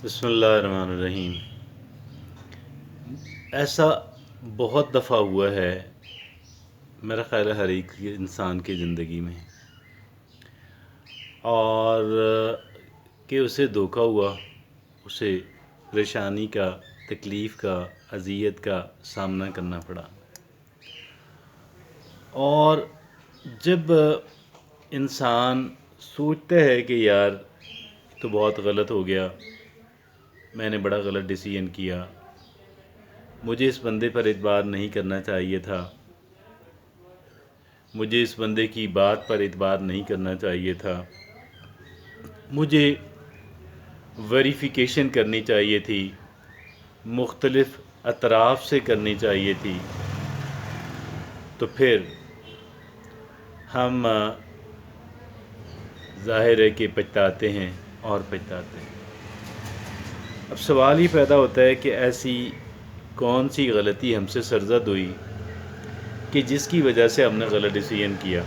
बिस्मिल्लाहिर्रहमानिर्रहीम। ऐसा बहुत दफ़ा हुआ है, मेरा ख़्याल है हर एक इंसान की ज़िंदगी में, और कि उसे धोखा हुआ, उसे परेशानी का, तकलीफ़ का, अज़ियत का सामना करना पड़ा। और जब इंसान सोचता है कि यार तो बहुत गलत हो गया, मैंने बड़ा गलत डिसीजन किया, मुझे इस बंदे पर एतबार नहीं करना चाहिए था, मुझे इस बंदे की बात पर एतबार नहीं करना चाहिए था, मुझे वेरिफिकेशन करनी चाहिए थी, मुख्तलिफ़ अतराफ़ से करनी चाहिए थी, तो फिर हम ज़ाहिर है कि पछताते हैं और पछताते हैं। अब सवाल ही पैदा होता है कि ऐसी कौन सी गलती हमसे सरज़द हुई कि जिसकी वजह से हमने गलत डिसीजन किया।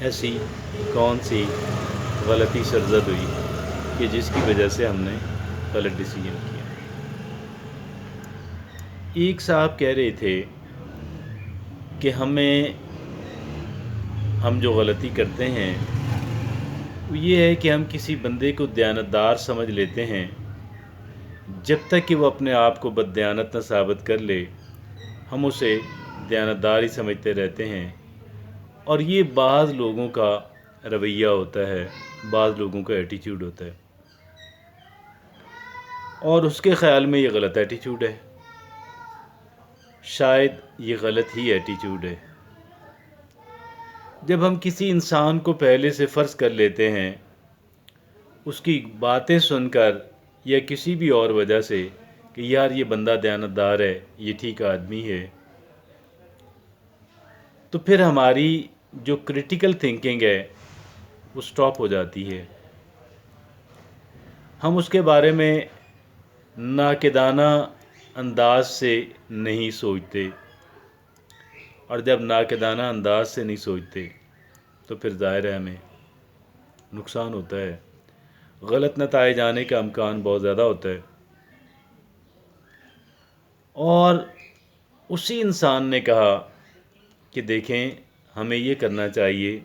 ऐसी कौन सी गलती सरज़द हुई कि जिसकी वजह से हमने गलत डिसीजन किया। एक साहब कह रहे थे कि हम जो गलती करते हैं वो ये है कि हम किसी बंदे को दयानतदार समझ लेते हैं, जब तक कि वो अपने आप को बददयानत न साबित कर ले हम उसे दयानतदार ही समझते रहते हैं। और ये बाज़ लोगों का रवैया होता है, बाज़ लोगों का एटीट्यूड होता है, और उसके ख़्याल में ये गलत एटीट्यूड है, शायद ये गलत ही एटीट्यूड है। जब हम किसी इंसान को पहले से फ़र्ज़ कर लेते हैं, उसकी बातें सुनकर या किसी भी और वजह से, कि यार ये बंदा दयानतदार है, ये ठीक आदमी है, तो फिर हमारी जो क्रिटिकल थिंकिंग है वो स्टॉप हो जाती है। हम उसके बारे में नाक़िदाना अंदाज से नहीं सोचते, और जब नाक़िदाना अंदाज से नहीं सोचते तो फिर ज़ाहिर है हमें नुकसान होता है, गलत नताइज आने का इम्कान बहुत ज़्यादा होता है। और उसी इंसान ने कहा कि देखें, हमें ये करना चाहिए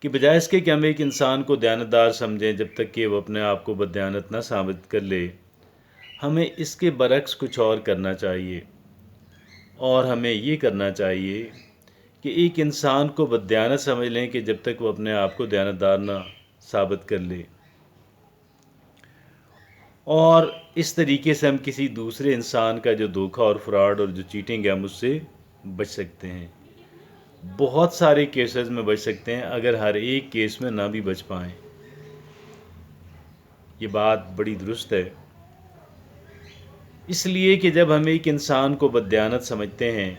कि बजाय इसके कि हम एक इंसान को दयानतदार समझें जब तक कि वो अपने आप को बददयानत ना साबित कर ले, हमें इसके बरक्स कुछ और करना चाहिए। और हमें ये करना चाहिए कि एक इंसान को बददयानत समझ लें कि जब तक वो अपने आप को दयानतदार ना साबित कर ले, और इस तरीके से हम किसी दूसरे इंसान का जो धोखा और फ्रॉड और जो चीटिंग है हम उससे बच सकते हैं। बहुत सारे केसेस में बच सकते हैं, अगर हर एक केस में ना भी बच पाएँ। ये बात बड़ी दुरुस्त है, इसलिए कि जब हम एक इंसान को बददयानत समझते हैं,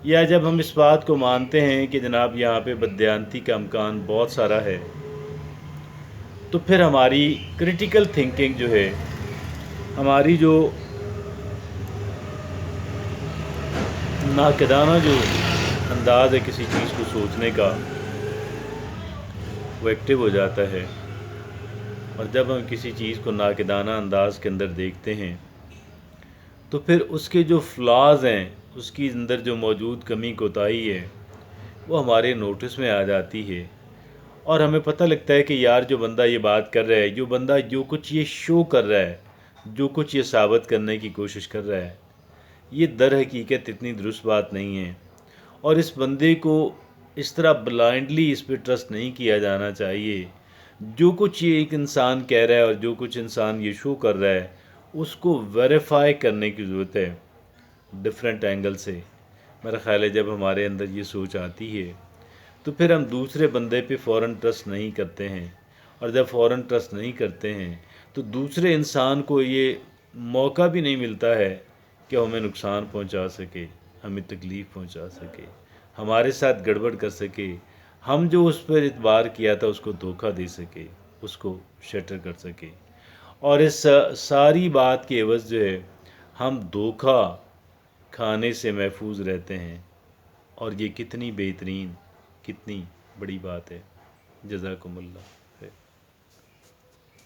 या जब हम इस बात को मानते हैं कि जनाब यहाँ पे बददयानती का इम्कान बहुत सारा है, तो फिर हमारी क्रिटिकल थिंकिंग जो है, हमारी जो नाक़िदाना जो अंदाज़ है किसी चीज़ को सोचने का, वो एक्टिव हो जाता है। और जब हम किसी चीज़ को नाक़िदाना अंदाज़ के अंदर देखते हैं, तो फिर उसके जो फ्लॉज़ हैं, उसकी अंदर जो मौजूद कमी कोताही है, वो हमारे नोटिस में आ जाती है। और हमें पता लगता है कि यार जो बंदा ये बात कर रहा है, जो बंदा जो कुछ ये शो कर रहा है, जो कुछ ये साबित करने की कोशिश कर रहा है, ये दर हकीकत इतनी दुरुस्त बात नहीं है। और इस बंदे को इस तरह ब्लाइंडली इस पर ट्रस्ट नहीं किया जाना चाहिए। जो कुछ ये एक इंसान कह रहा है और जो कुछ इंसान ये शो कर रहा है, उसको वेरीफाई करने की ज़रूरत है डिफरेंट एंगल से। मेरा ख़्याल है जब हमारे अंदर ये सोच आती है, तो फिर हम दूसरे बंदे पे फ़ौरन ट्रस्ट नहीं करते हैं, और जब फ़ौरन ट्रस्ट नहीं करते हैं तो दूसरे इंसान को ये मौका भी नहीं मिलता है कि हमें नुकसान पहुंचा सके, हमें तकलीफ़ पहुंचा सके, हमारे साथ गड़बड़ कर सके, हम जो उस पर इतबार किया था उसको धोखा दे सके, उसको शटर कर सके। और इस सारी बात के एवज़ जो है हम धोखा खाने से महफूज रहते हैं, और ये कितनी बेहतरीन, कितनी बड़ी बात है। जज़ाकुमुल्लाह।